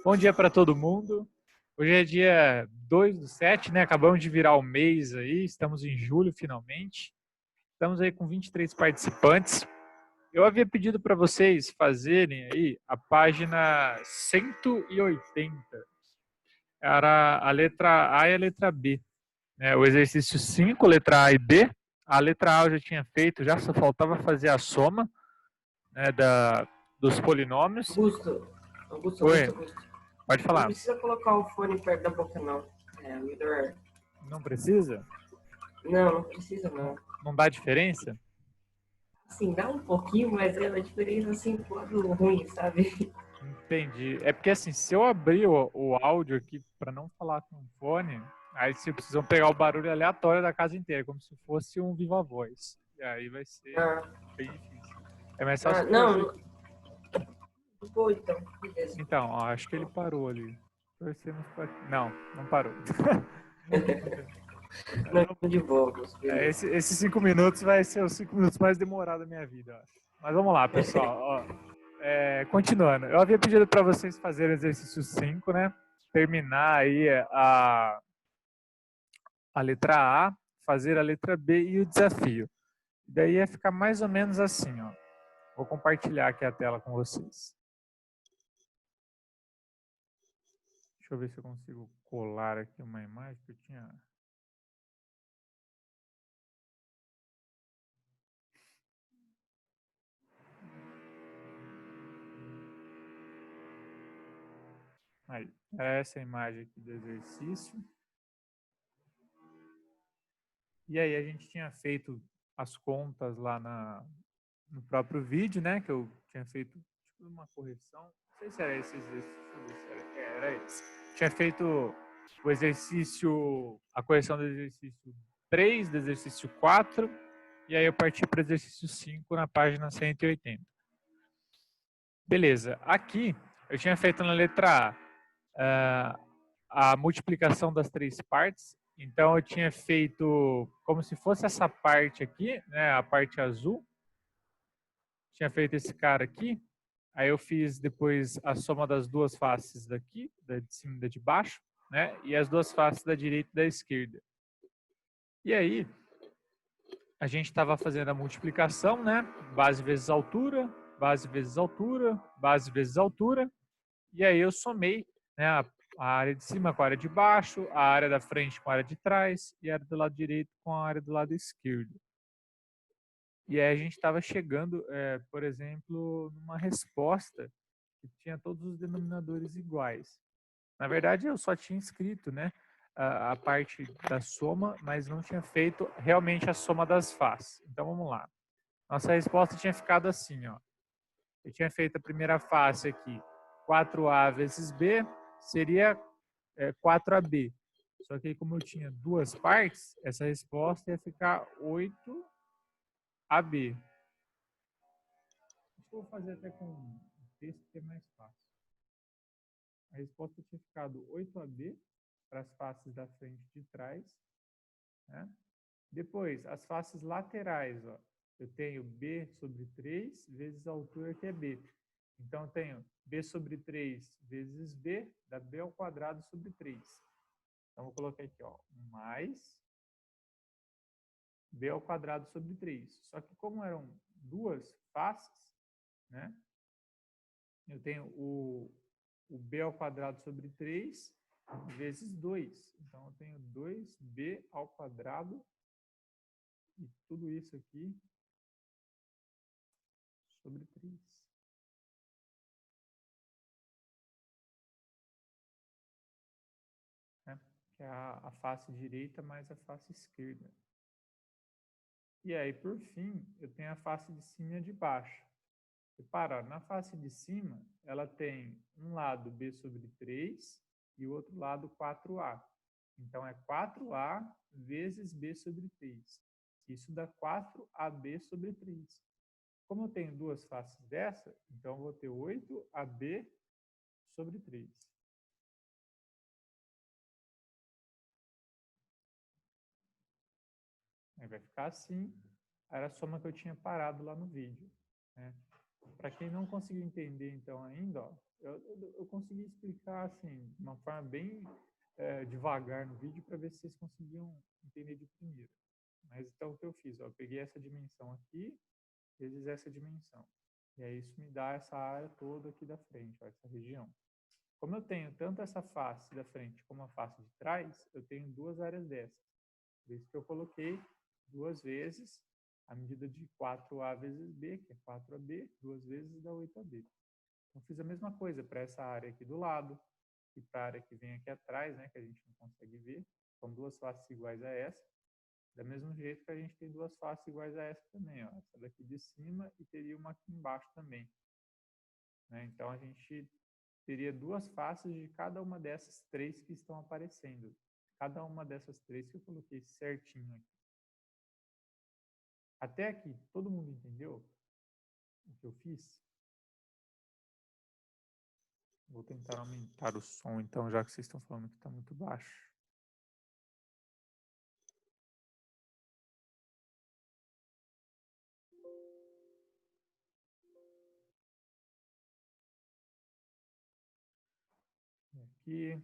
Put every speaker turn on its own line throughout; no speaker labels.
Bom dia para todo mundo. Hoje é dia 2/7, né? Acabamos de virar o mês aí, estamos em julho finalmente. Estamos aí com 23 participantes. Eu havia pedido para vocês fazerem aí a página 180. Era a letra A e a letra B, né? O exercício 5, letra A e B. A letra A eu já tinha feito, já só faltava fazer a soma, né, dos polinômios. Oi,
Augusto.
pode
Não
falar.
precisa colocar o fone perto da boca, não. É melhor.
Não precisa?
Não precisa,
Não,
não.
não dá diferença?
Assim, dá um pouquinho, mas é uma diferença assim, pro lado ruim, sabe?
Entendi. É porque assim, se eu abrir o áudio aqui para não falar com o fone, aí vocês precisam pegar o barulho aleatório da casa inteira, como se fosse um Viva Voz. E aí vai ser
Ah,
bem difícil. É mais fácil torcer.
não. Boa, então. Beleza.
Então, ó, acho que ele parou ali. Torcemos para. Não, não parou.
Não, de boa, Augusto. Beleza.
Esses 5 minutos vai ser os 5 minutos mais demorados da minha vida, eu acho. Mas vamos lá, pessoal. Ó, continuando, eu havia pedido para vocês fazerem o exercício 5, né? Terminar aí a letra A, fazer a letra B e o desafio. Daí ia ficar mais ou menos assim, ó. Vou compartilhar aqui a tela com vocês. Deixa eu ver se eu consigo colar aqui uma imagem que eu tinha. Aí, é essa imagem aqui do exercício. E aí a gente tinha feito as contas lá no próprio vídeo, né? Que eu tinha feito tipo uma correção. Não sei se era esse exercício. Era esse. Tinha feito o exercício, a correção do exercício 3, do exercício 4, e aí eu parti para o exercício 5 na página 180. Beleza. Aqui eu tinha feito na letra A a multiplicação das três partes. Então eu tinha feito como se fosse essa parte aqui, né, a parte azul. Tinha feito esse cara aqui. Aí eu fiz depois a soma das duas faces daqui, da de cima e da de baixo, né, e as duas faces da direita e da esquerda. E aí a gente estava fazendo a multiplicação, né, base vezes altura, base vezes altura, base vezes altura. E aí eu somei, né, a área de cima com a área de baixo, a área da frente com a área de trás e a área do lado direito com a área do lado esquerdo. E aí a gente estava chegando, por exemplo, numa resposta que tinha todos os denominadores iguais. Na verdade, eu só tinha escrito, né, a parte da soma, mas não tinha feito realmente a soma das faces. Então vamos lá. Nossa resposta tinha ficado assim, ó. Eu tinha feito a primeira face aqui, 4A vezes B, seria 4AB. Só que aí, como eu tinha duas partes, essa resposta ia ficar 8AB. Acho que eu vou fazer até com texto que é mais fácil. A resposta tinha ficado 8AB para as faces da frente e de trás. Né? Depois, as faces laterais, ó, eu tenho B sobre 3 vezes a altura que é B. Então, eu tenho B sobre 3 vezes B, dá B ao quadrado sobre 3. Então, vou colocar aqui, ó, mais B ao quadrado sobre 3. Só que como eram duas faces, né, eu tenho o B ao quadrado sobre 3 vezes 2. Então, eu tenho 2B ao quadrado e tudo isso aqui sobre 3. Né? Que é a face direita mais a face esquerda. E aí, por fim, eu tenho a face de cima e a de baixo. Repara, na face de cima, ela tem um lado B sobre 3 e o outro lado 4A. Então, é 4A vezes B sobre 3. Isso dá 4AB sobre 3. Como eu tenho duas faces dessa, então eu vou ter 8AB sobre 3. Aí vai ficar assim. Era a soma que eu tinha parado lá no vídeo. Né? Para quem não conseguiu entender, então, ainda, ó, eu consegui explicar assim, de uma forma bem devagar no vídeo para ver se vocês conseguiam entender de primeira. Mas então o que eu fiz? Ó, eu peguei essa dimensão aqui, vezes essa dimensão. E aí isso me dá essa área toda aqui da frente, ó, essa região. Como eu tenho tanto essa face da frente como a face de trás, eu tenho duas áreas dessas. Por isso que eu coloquei duas vezes a medida de 4A vezes B, que é 4AB, duas vezes da 8AB. Então, fiz a mesma coisa para essa área aqui do lado e para a área que vem aqui atrás, né, que a gente não consegue ver. São duas faces iguais a essa. Da mesmo jeito que a gente tem duas faces iguais a essa também, ó. Essa daqui de cima e teria uma aqui embaixo também. Né? Então, a gente teria duas faces de cada uma dessas três que estão aparecendo. Cada uma dessas três que eu coloquei certinho aqui. Até aqui, todo mundo entendeu o que eu fiz? Vou tentar aumentar o som, então, já que vocês estão falando que está muito baixo. Aqui.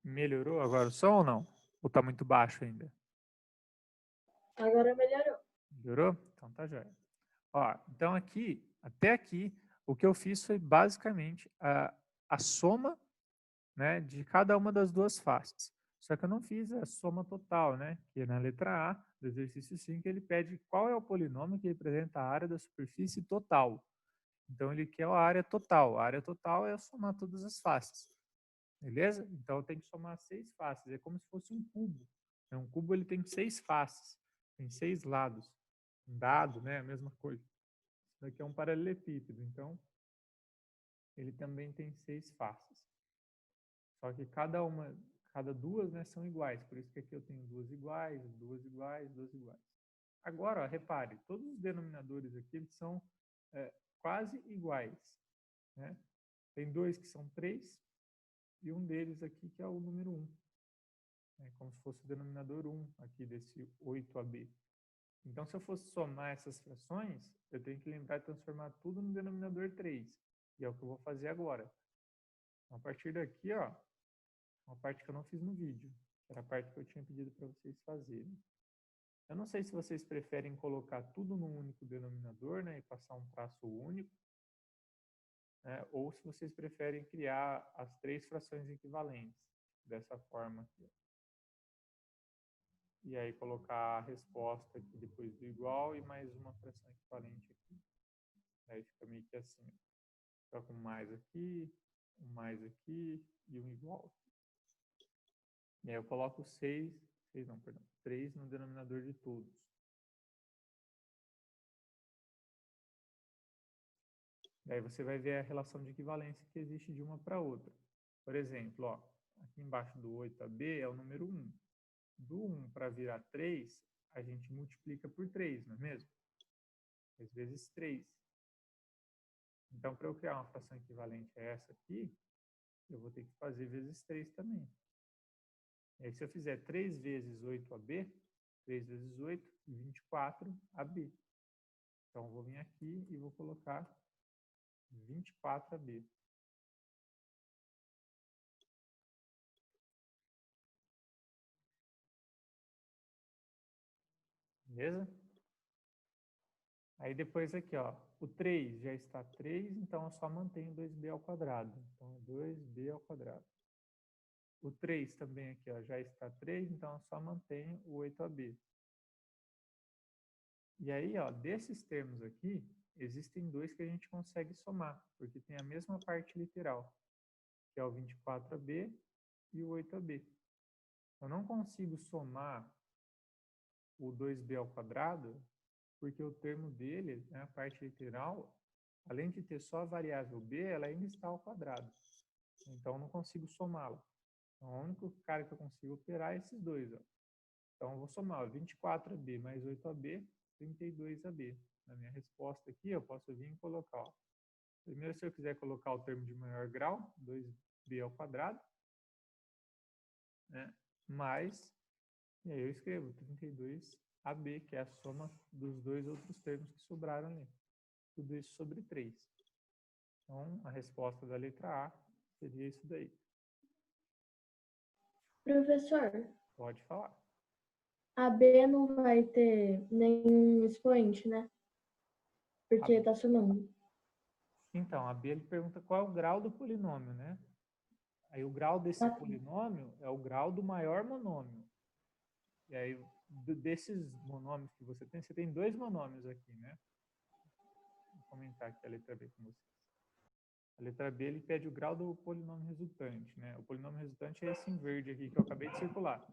Melhorou agora o som ou não? Ou está muito baixo ainda?
Agora melhorou.
Melhorou? Então tá jóia. Ó, então aqui, até aqui, o que eu fiz foi basicamente a soma, né, de cada uma das duas faces. Só que eu não fiz a soma total, né? Que na letra A do exercício 5 ele pede qual é o polinômio que representa a área da superfície total. Então ele quer a área total. A área total é somar todas as faces. Beleza? Então eu tenho que somar 6 faces. É como se fosse um cubo. Um cubo ele tem 6 faces, tem 6 lados. Um dado, né? A mesma coisa. Isso daqui é um paralelepípedo, então ele também tem 6 faces. Só que cada duas, né, são iguais. Por isso que aqui eu tenho duas iguais, duas iguais, duas iguais. Agora, ó, repare, todos os denominadores aqui eles são quase iguais. Né? Tem dois que são 3 e um deles aqui que é o número 1. É como se fosse o denominador 1 aqui desse 8AB. Então, se eu fosse somar essas frações, eu tenho que lembrar de transformar tudo no denominador 3. E é o que eu vou fazer agora. Então, a partir daqui, ó, uma parte que eu não fiz no vídeo, que era a parte que eu tinha pedido para vocês fazerem. Eu não sei se vocês preferem colocar tudo num único denominador, né, e passar um traço único, né, ou se vocês preferem criar as 3 frações equivalentes, dessa forma aqui. E aí colocar a resposta aqui depois do igual e mais uma fração equivalente aqui. Aí fica meio que assim. Fica com mais aqui, um mais aqui e um igual. E aí eu coloco 3 no denominador de todos. Daí você vai ver a relação de equivalência que existe de uma para outra. Por exemplo, ó, aqui embaixo do 8AB é o número 1. Do 1 para virar 3, a gente multiplica por 3, não é mesmo? 3 vezes 3. Então, para eu criar uma fração equivalente a essa aqui, eu vou ter que fazer vezes 3 também. E aí, se eu fizer 3 vezes 8AB, 3 vezes 8, 24AB. Então, eu vou vir aqui e vou colocar 24AB. Beleza? Aí depois aqui, ó, o 3 já está 3, então eu só mantenho 2b ao quadrado. Então, 2b ao quadrado. O 3 também aqui, ó, já está 3, então eu só mantenho o 8ab. E aí, ó, desses termos aqui, existem dois que a gente consegue somar, porque tem a mesma parte literal, que é o 24ab e o 8ab. Eu não consigo somar o 2b ao quadrado, porque o termo dele, né, a parte literal, além de ter só a variável b, ela ainda está ao quadrado. Então, eu não consigo somá-la. Então, o único cara que eu consigo operar é esses dois. Ó. Então, eu vou somar 24ab mais 8ab, 32ab. Na minha resposta aqui, eu posso vir e colocar. Ó. Primeiro, se eu quiser colocar o termo de maior grau, 2b ao quadrado, né, mais E aí eu escrevo 32AB, que é a soma dos dois outros termos que sobraram ali. Tudo isso sobre 3. Então, a resposta da letra A seria isso daí.
Professor,
Pode falar.
a B não vai ter nenhum expoente, né? Porque tá somando.
Então, a B ele pergunta qual é o grau do polinômio, né? Aí o grau desse polinômio é o grau do maior monômio. E aí, desses monômios que você tem 2 monômios aqui, né? Vou comentar aqui a letra B com vocês. A letra B, ele pede o grau do polinômio resultante, né? O polinômio resultante é esse em verde aqui que eu acabei de circular.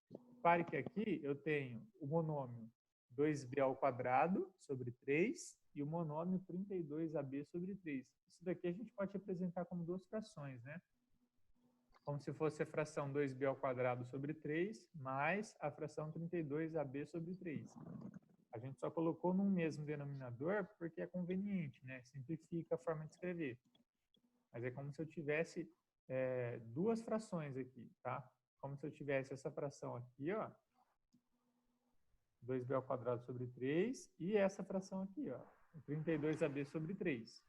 Repare que aqui eu tenho o monômio 2b ao quadrado sobre 3 e o monômio 32ab sobre 3. Isso daqui a gente pode representar como duas frações, né? Como se fosse a fração 2b ao quadrado sobre 3 mais a fração 32ab sobre 3. A gente só colocou num mesmo denominador porque é conveniente, né? Simplifica a forma de escrever. Mas é como se eu tivesse duas frações aqui, tá? Como se eu tivesse essa fração aqui, ó, 2b ao quadrado sobre 3, e essa fração aqui, ó, 32ab sobre 3.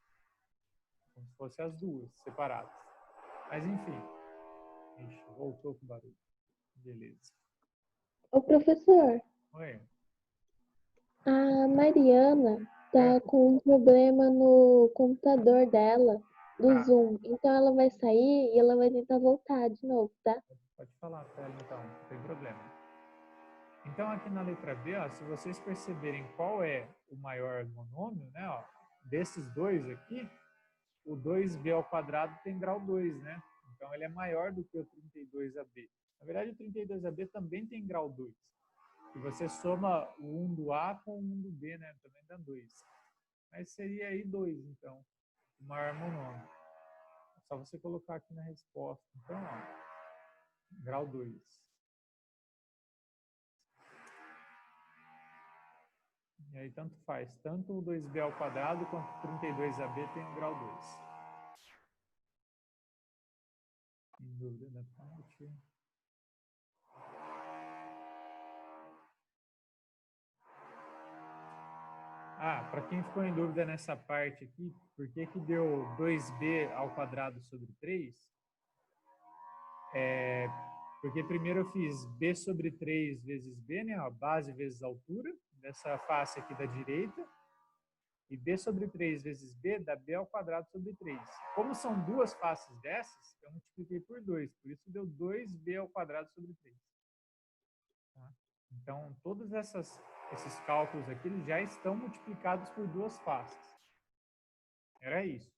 Como se fossem as duas, separadas. Mas, enfim. Ixi, voltou com o barulho. Beleza.
Ô, professor,
Oi.
a Mariana tá com um problema no computador dela, do Zoom. Então ela vai sair e ela vai tentar voltar de novo, tá?
Pode falar para ela, então. Não tem problema. Então, aqui na letra B, ó, se vocês perceberem qual é o maior monômio, né, ó, desses dois aqui, o 2b ao quadrado tem grau 2, né? Então, ele é maior do que o 32ab. Na verdade, o 32ab também tem grau 2. E você soma o 1 do A com o 1 do B, né? Também dá 2. Mas seria aí 2, então, o maior monômio. É só você colocar aqui na resposta. Então, ó, grau 2. E aí tanto faz, tanto o 2b ao quadrado quanto o 32ab tem o grau 2. Em dúvida da parte? Para quem ficou em dúvida nessa parte aqui, por que que deu 2b ao quadrado sobre 3? Porque primeiro eu fiz b sobre 3 vezes b, né, a base vezes a altura, dessa face aqui da direita, e b sobre 3 vezes b dá b ao quadrado sobre 3. Como são duas faces dessas, eu multipliquei por 2, por isso deu 2b ao quadrado sobre 3. Tá? Então, todos esses cálculos aqui eles já estão multiplicados por duas faces. Era isso.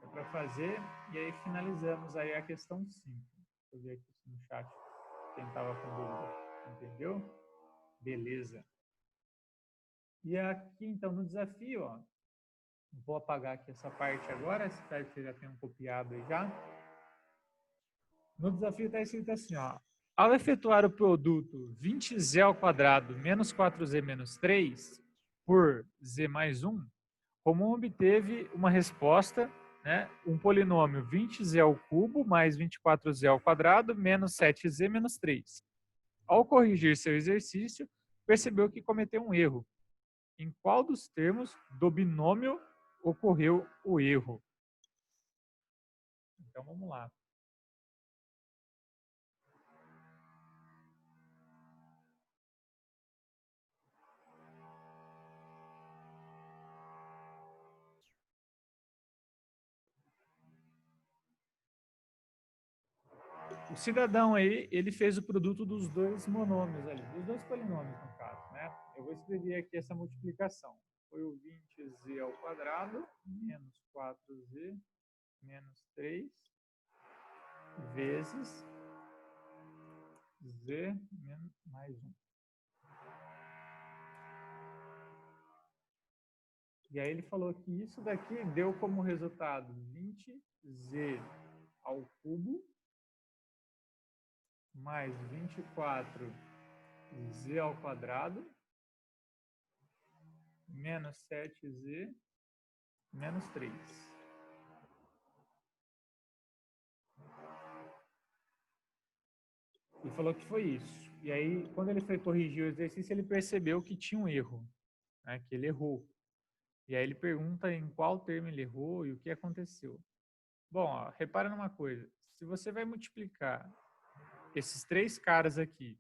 É para fazer, e aí finalizamos aí a questão 5. Deixa eu ver aqui no chat quem estava com dúvida. Entendeu? Beleza. E aqui, então, no desafio, ó, vou apagar aqui essa parte agora, espero que vocês já tenham copiado aí já. No desafio está escrito assim, ó. Ao efetuar o produto 20z ao quadrado menos 4z menos 3 por z mais 1, Romão obteve uma resposta, né, um polinômio 20z ao cubo mais 24z ao quadrado menos 7z menos 3. Ao corrigir seu exercício, percebeu que cometeu um erro. Em qual dos termos do binômio ocorreu o erro? Então, vamos lá. O cidadão aí, ele fez o produto dos dois monômios ali, dos dois polinômios no caso, né? Eu vou escrever aqui essa multiplicação. Foi o 20z ao quadrado menos 4z menos 3 vezes z mais 1. E aí ele falou que isso daqui deu como resultado 20z ao cubo mais 24z ao quadrado menos 7z menos 3. E falou que foi isso. E aí, quando ele foi corrigir o exercício, ele percebeu que tinha um erro, né, que ele errou. E aí ele pergunta em qual termo ele errou e o que aconteceu. Bom, ó, repara numa coisa. Se você vai multiplicar esses 3 caras aqui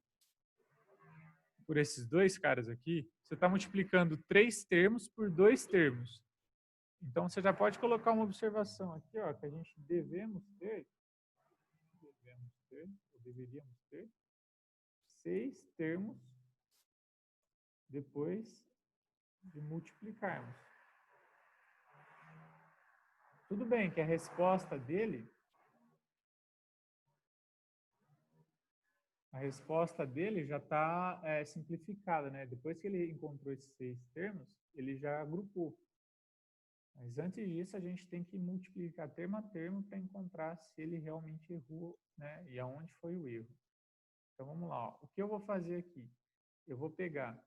por esses 2 caras aqui, você está multiplicando 3 termos por 2 termos. Então, você já pode colocar uma observação aqui, ó, que a gente deveríamos ter 6 termos depois de multiplicarmos. Tudo bem que a resposta dele já está simplificada, né? Depois que ele encontrou esses 6 termos, ele já agrupou. Mas antes disso, a gente tem que multiplicar termo a termo para encontrar se ele realmente errou, né? E aonde foi o erro. Então, vamos lá. Ó. O que eu vou fazer aqui? Eu vou pegar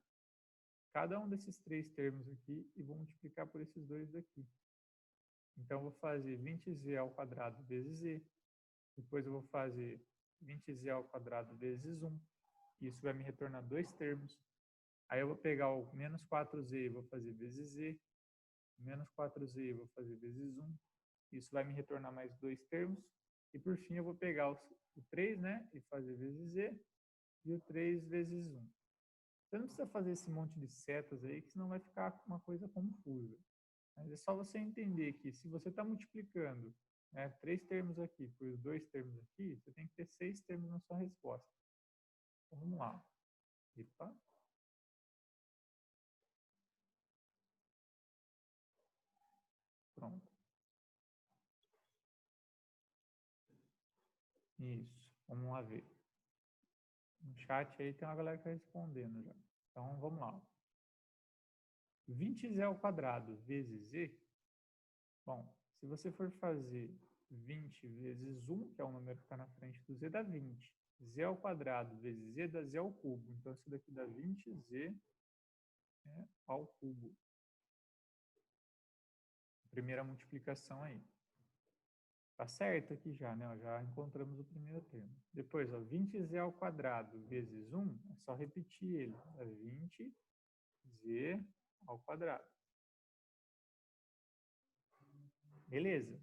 cada um desses 3 termos aqui e vou multiplicar por esses 2 daqui. Então, eu vou fazer 20z ao quadrado vezes z. Depois eu vou fazer 20z ao quadrado vezes 1. Isso vai me retornar 2 termos. Aí eu vou pegar o menos 4z e vou fazer vezes z. Menos 4z e vou fazer vezes 1. Isso vai me retornar mais 2 termos. E por fim eu vou pegar o 3, né? E fazer vezes z. E o 3 vezes 1. Você não precisa fazer esse monte de setas aí, que senão vai ficar uma coisa confusa. Mas é só você entender que se você está multiplicando, né, 3 termos aqui por 2 termos aqui, você tem que ter 6 termos na sua resposta. Então, vamos lá. Epa. Pronto. Isso. Vamos lá ver. No chat aí tem uma galera que está respondendo já. Então, vamos lá. 20z ao quadrado vezes z. Bom, se você for fazer 20 vezes 1, que é o número que está na frente do z, dá 20. Z ao quadrado vezes z dá z ao cubo. Então, isso daqui dá 20z, né, ao cubo. Primeira multiplicação aí. Tá certo aqui já, né? Já encontramos o primeiro termo. Depois, ó, 20z ao quadrado vezes 1, é só repetir ele. Dá 20z ao quadrado. Beleza.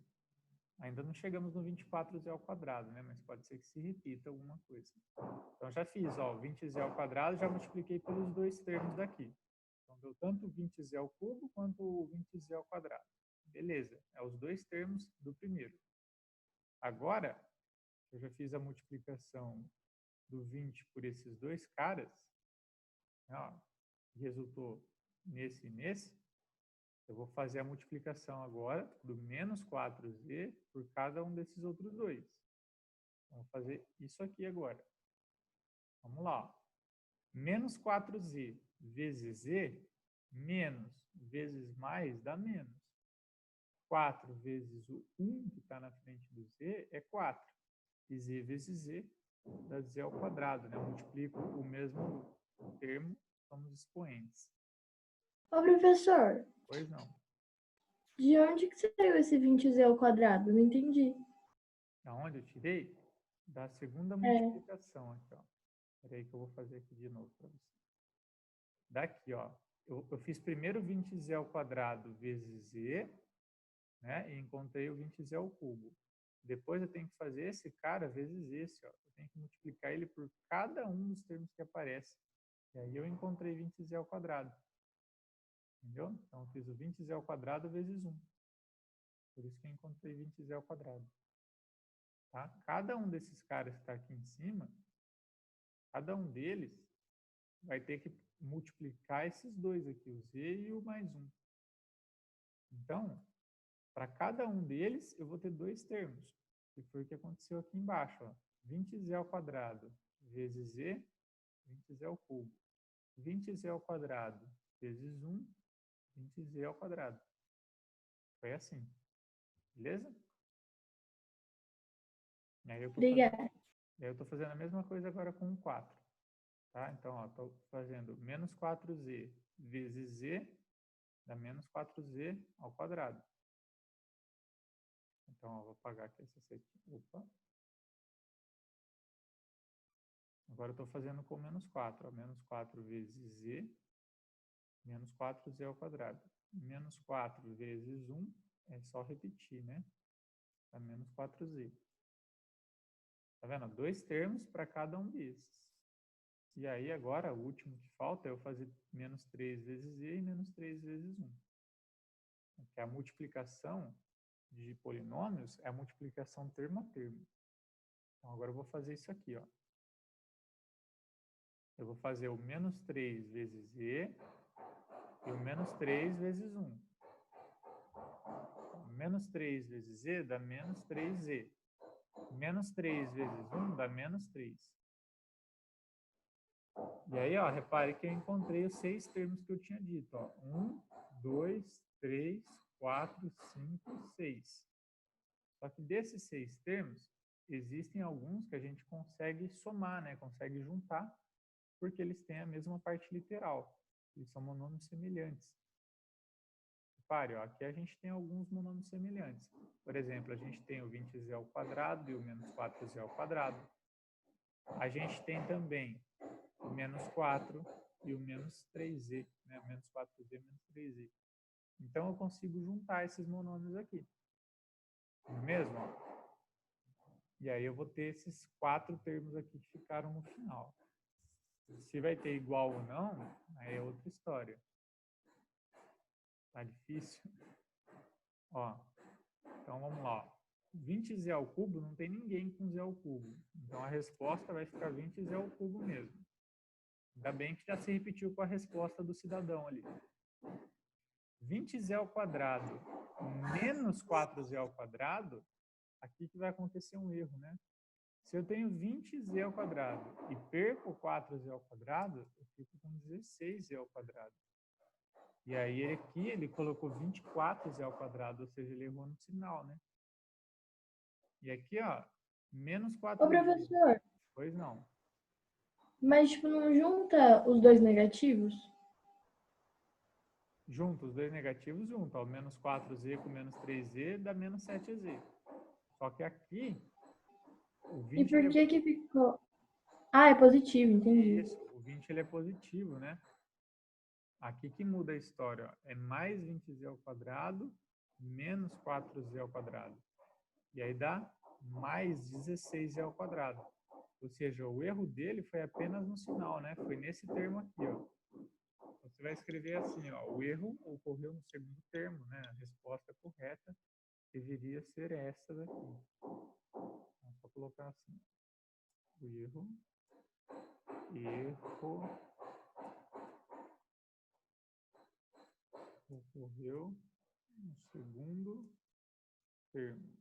Ainda não chegamos no 24z ao quadrado, né? Mas pode ser que se repita alguma coisa. Então, já fiz, ó, 20z ao quadrado, já multipliquei pelos 2 termos daqui. Então, deu tanto 20z ao cubo quanto o 20z ao quadrado. Beleza. É os 2 termos do primeiro. Agora, eu já fiz a multiplicação do 20 por esses 2 caras, ó, resultou nesse e nesse. Eu vou fazer a multiplicação agora do menos 4z por cada um desses outros 2. Vamos fazer isso aqui agora. Vamos lá. Menos 4z vezes z, menos vezes mais dá menos. 4 vezes o 1 que está na frente do z é 4. E z vezes z dá z ao quadrado, né? Eu multiplico o mesmo termo, somos expoentes.
Ô, professor,
Pois não.
de onde que saiu esse 20z ao quadrado? Não entendi.
Da onde eu tirei? Da segunda multiplicação aqui, ó. Espera aí que eu vou fazer aqui de novo para você. Daqui, ó. Eu fiz primeiro 20z ao quadrado vezes z, né? E encontrei o 20z ao cubo. Depois eu tenho que fazer esse cara vezes esse, ó. Eu tenho que multiplicar ele por cada um dos termos que aparece. E aí eu encontrei 20z ao quadrado. Entendeu? Então eu fiz o 20z ao quadrado vezes 1. Por isso que eu encontrei 20z ao quadrado. Tá? Cada um desses caras que está aqui em cima, cada um deles vai ter que multiplicar esses 2 aqui, o z e o mais 1. Então, para cada um deles, eu vou ter 2 termos, que foi o que aconteceu aqui embaixo. Ó. 20z ao quadrado vezes z, 20z ao cubo. 20z ao quadrado vezes 1, 20z ao quadrado. Foi assim. Beleza? E aí
Obrigada.
eu estou fazendo a mesma coisa agora com o 4. Tá? Então, estou fazendo menos 4z vezes z dá menos 4z ao quadrado. Então, vou apagar aqui essa setinha. Opa. Agora eu estou fazendo com menos 4. Ó. Menos 4 vezes z, menos 4z ao quadrado. Menos 4 vezes 1, é só repetir, né? Dá menos 4z. Tá vendo? 2 termos para cada um desses. E aí agora, o último que falta é eu fazer menos 3 vezes z e menos 3 vezes 1. Porque a multiplicação de polinômios é a multiplicação termo a termo. Então agora eu vou fazer isso aqui, ó. Eu vou fazer o menos 3 vezes z e o menos 3 vezes 1. Menos 3 vezes z dá menos 3z. Menos 3 vezes 1 dá menos 3. E aí, ó, repare que eu encontrei os 6 termos que eu tinha dito. Ó. 1, 2, 3, 4, 5, 6. Só que desses 6 termos, existem alguns que a gente consegue somar, né? Consegue juntar, porque eles têm a mesma parte literal. Eles são monômios semelhantes. Repare, ó, aqui a gente tem alguns monômios semelhantes. Por exemplo, a gente tem o 20z ao quadrado e o menos 4z ao quadrado. A gente tem também o menos 4 e o menos 3z, né? Menos 4z e menos 3z. Então, eu consigo juntar esses monômios aqui. Não é mesmo? E aí eu vou ter esses 4 termos aqui que ficaram no final. Se vai ter igual ou não, aí é outra história. Tá difícil? Ó, então vamos lá. 20z ao cubo não tem ninguém com z ao cubo. Então a resposta vai ficar 20z ao cubo mesmo. Ainda bem que já se repetiu com a resposta do cidadão ali. 20z ao quadrado menos 4z ao quadrado, aqui que vai acontecer um erro, né? Se eu tenho 20z ao quadrado e perco 4z ao quadrado, eu fico com 16z ao quadrado. E aí aqui ele colocou 24z ao quadrado, ou seja, ele errou no sinal, né? E aqui, ó, menos 4z.
Ô, professor,
Pois não.
mas tipo, não junta os dois negativos?
Junta os dois negativos, junta. Ó, menos 4z com menos 3z dá menos 7z. Só que aqui, o 20...
E por que que ficou? Ah, é positivo, entendi.
Isso, o 20 ele é positivo, né? Aqui que muda a história, ó. É mais 20z ao quadrado menos 4z ao quadrado. E aí dá mais 16z ao quadrado. Ou seja, o erro dele foi apenas no sinal, né? Foi nesse termo aqui, ó. Você vai escrever assim, ó, o erro ocorreu no segundo termo, né? A resposta correta deveria ser essa daqui. Então, só colocar assim. O erro ocorreu no segundo termo.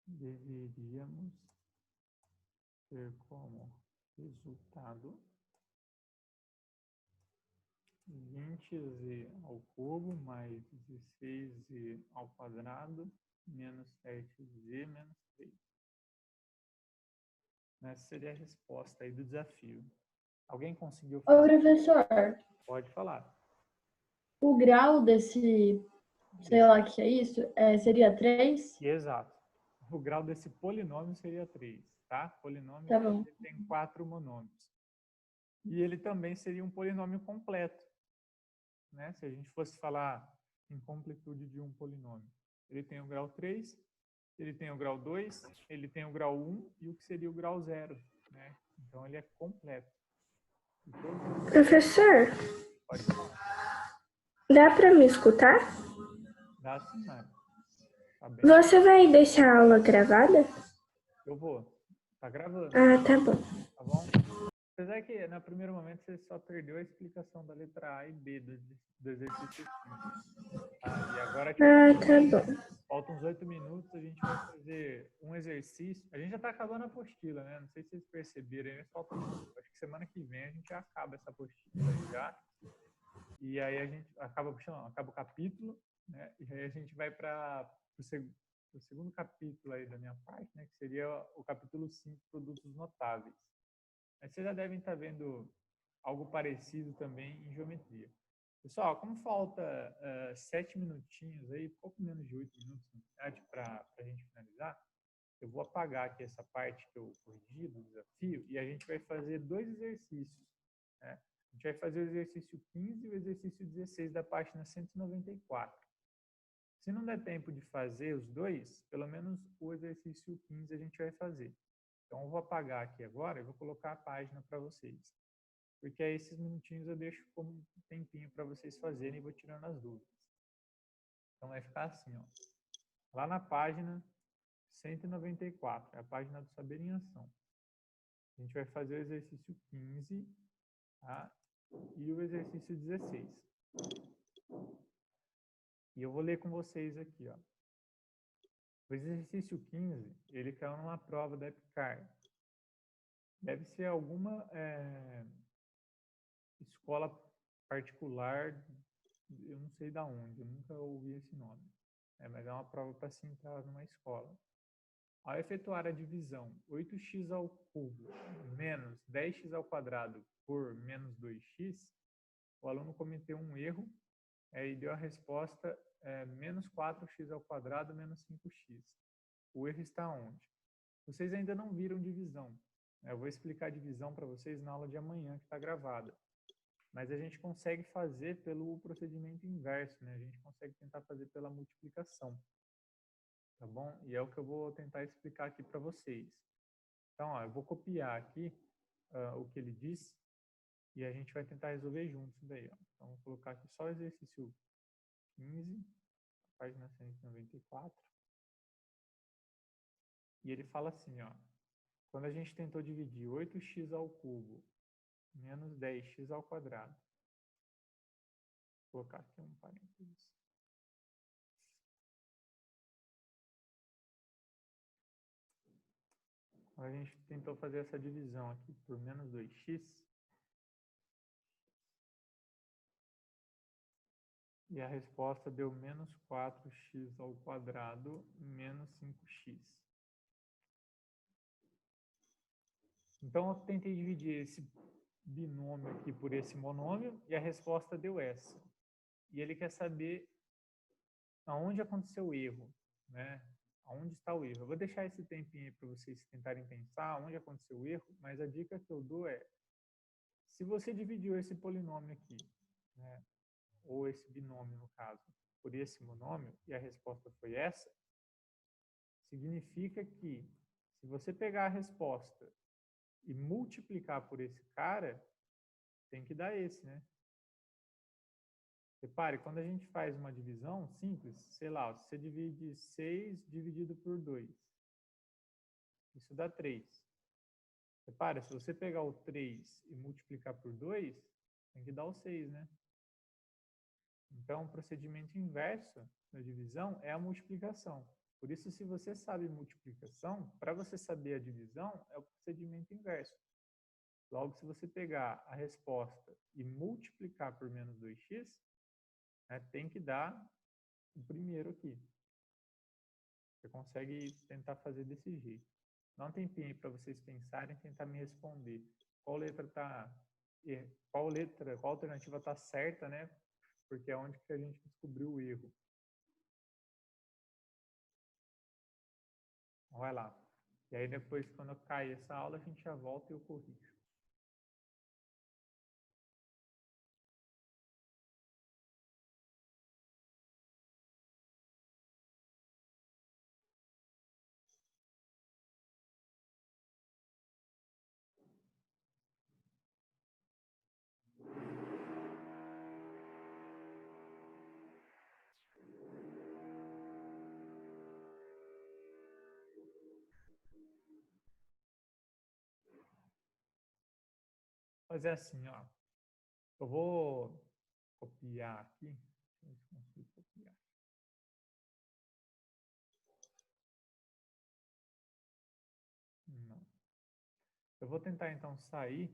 Deveríamos ter como resultado 20z ao cubo mais 16z ao quadrado menos 7z menos 3. Essa seria a resposta aí do desafio. Alguém conseguiu
Ô,
fazer?
professor,
Pode falar.
o grau desse, sei lá o que é isso, seria 3?
Exato. O grau desse polinômio seria 3, tá? Polinômio
Tá bom.
ele tem 4 monômios. E ele também seria um polinômio completo, né? Se a gente fosse falar em completude de um polinômio. Ele tem o grau 3, ele tem o grau 2, ele tem o grau 1 e o que seria o grau 0, né? Então ele é completo.
Professor,
Pode falar.
dá para me escutar?
Dá sim, Mari. Tá bem?
Você vai deixar a aula gravada?
Eu vou. Tá gravando.
Ah, tá bom.
Tá bom? Apesar que, no primeiro momento, você só perdeu a explicação da letra A e B do exercício 5. Tá? E agora que
Tá bom.
faltam uns 8 minutos, a gente vai fazer um exercício. A gente já está acabando a apostila, né? Não sei se vocês perceberam, mas falta, acho que semana que vem a gente já acaba essa apostila aí já. E aí a gente acaba o capítulo, né? E aí a gente vai para o segundo capítulo aí da minha parte, né? Que seria o capítulo 5, produtos notáveis. Mas vocês já devem estar vendo algo parecido também em geometria. Pessoal, como falta 7 minutinhos aí, pouco menos de 8 minutos, na verdade, para a gente finalizar, Eu vou apagar aqui essa parte que eu corrigi do desafio e a gente vai fazer 2 exercícios, né? A gente vai fazer o exercício 15 e o exercício 16 da página 194. Se não der tempo de fazer os dois, pelo menos o exercício 15 a gente vai fazer. Então, eu vou apagar aqui agora e vou colocar a página para vocês. Porque aí esses minutinhos eu deixo como um tempinho para vocês fazerem e vou tirando as dúvidas. Então, vai ficar assim, ó. Lá na página 194, é a página do Saber em Ação. A gente vai fazer o exercício 15, tá? E o exercício 16. E eu vou ler com vocês aqui, ó. O exercício 15, ele caiu numa prova da EPICAR. Deve ser alguma escola particular, eu não sei de onde, eu nunca ouvi esse nome. Mas é uma prova para se entrar numa escola. Ao efetuar a divisão 8x ao cubo menos 10x ao quadrado por menos 2x, o aluno cometeu um erro e deu a resposta menos 4x ao quadrado menos 5x. O erro está onde? Vocês ainda não viram divisão. Eu vou explicar a divisão para vocês na aula de amanhã, que está gravada. Mas a gente consegue fazer pelo procedimento inverso, né? A gente consegue tentar fazer pela multiplicação. Tá bom? E é o que eu vou tentar explicar aqui para vocês. Então, ó, eu vou copiar aqui o que ele diz e a gente vai tentar resolver juntos isso daí. Ó. Então, vou colocar aqui só o exercício 15, página 194. E ele fala assim, ó. Quando a gente tentou dividir 8x ao cubo menos 10x ao quadrado. Vou colocar aqui um parênteses. A gente tentou fazer essa divisão aqui por menos 2x. E a resposta deu menos 4x ao quadrado menos 5x. Então, eu tentei dividir esse binômio aqui por esse monômio e a resposta deu essa. E ele quer saber aonde aconteceu o erro, né? Aonde está o erro? Eu vou deixar esse tempinho aí para vocês tentarem pensar onde aconteceu o erro, mas a dica que eu dou é, se você dividiu esse polinômio aqui, né, ou esse binômio no caso, por esse monômio, e a resposta foi essa, significa que se você pegar a resposta e multiplicar por esse cara, tem que dar esse, né? Repare, quando a gente faz uma divisão simples, sei lá, você divide 6 dividido por 2. Isso dá 3. Repare, se você pegar o 3 e multiplicar por 2, tem que dar o 6, né? Então, o procedimento inverso da divisão é a multiplicação. Por isso, se você sabe multiplicação, para você saber a divisão, é o procedimento inverso. Logo, se você pegar a resposta e multiplicar por menos 2x, tem que dar o primeiro aqui. Você consegue tentar fazer desse jeito. Dá um tempinho aí para vocês pensarem e tentar me responder. Qual alternativa está certa, né? Porque é onde que a gente descobriu o erro. Vai lá. E aí depois, quando eu cair essa aula, a gente já volta e eu corrijo. Fazer assim, ó. Eu vou copiar aqui. Deixa eu ver se consigo copiar. Não. Eu vou tentar então sair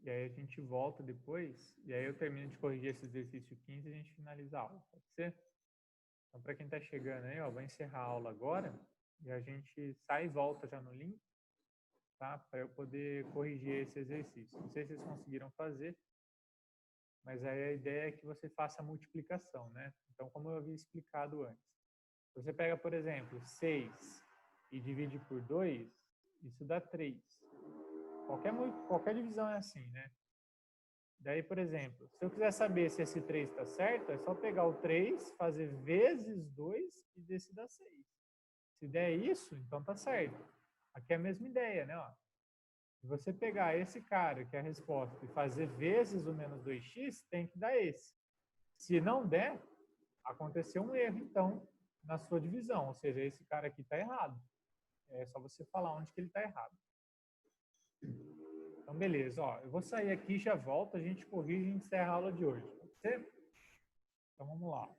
e aí a gente volta depois e aí eu termino de corrigir esse exercício 15 e a gente finaliza a aula, pode ser? Então, para quem está chegando aí, ó, vou encerrar a aula agora e a gente sai e volta já no link, tá? Para eu poder corrigir esse exercício. Não sei se vocês conseguiram fazer, mas aí a ideia é que você faça a multiplicação, né? Então, como eu havia explicado antes. Você pega, por exemplo, 6 e divide por 2, isso dá 3. Qualquer divisão é assim, né? Daí, por exemplo, se eu quiser saber se esse 3 está certo, é só pegar o 3, fazer vezes 2 e ver se dá 6. Se der isso, então tá certo. Aqui é a mesma ideia, né? Ó, se você pegar esse cara, que é a resposta, e fazer vezes o menos 2x, tem que dar esse. Se não der, aconteceu um erro, então, na sua divisão. Ou seja, esse cara aqui está errado. É só você falar onde que ele está errado. Então, beleza. Ó, eu vou sair aqui, já volto, a gente corrige e encerra a aula de hoje. Pode ser? Então, vamos lá.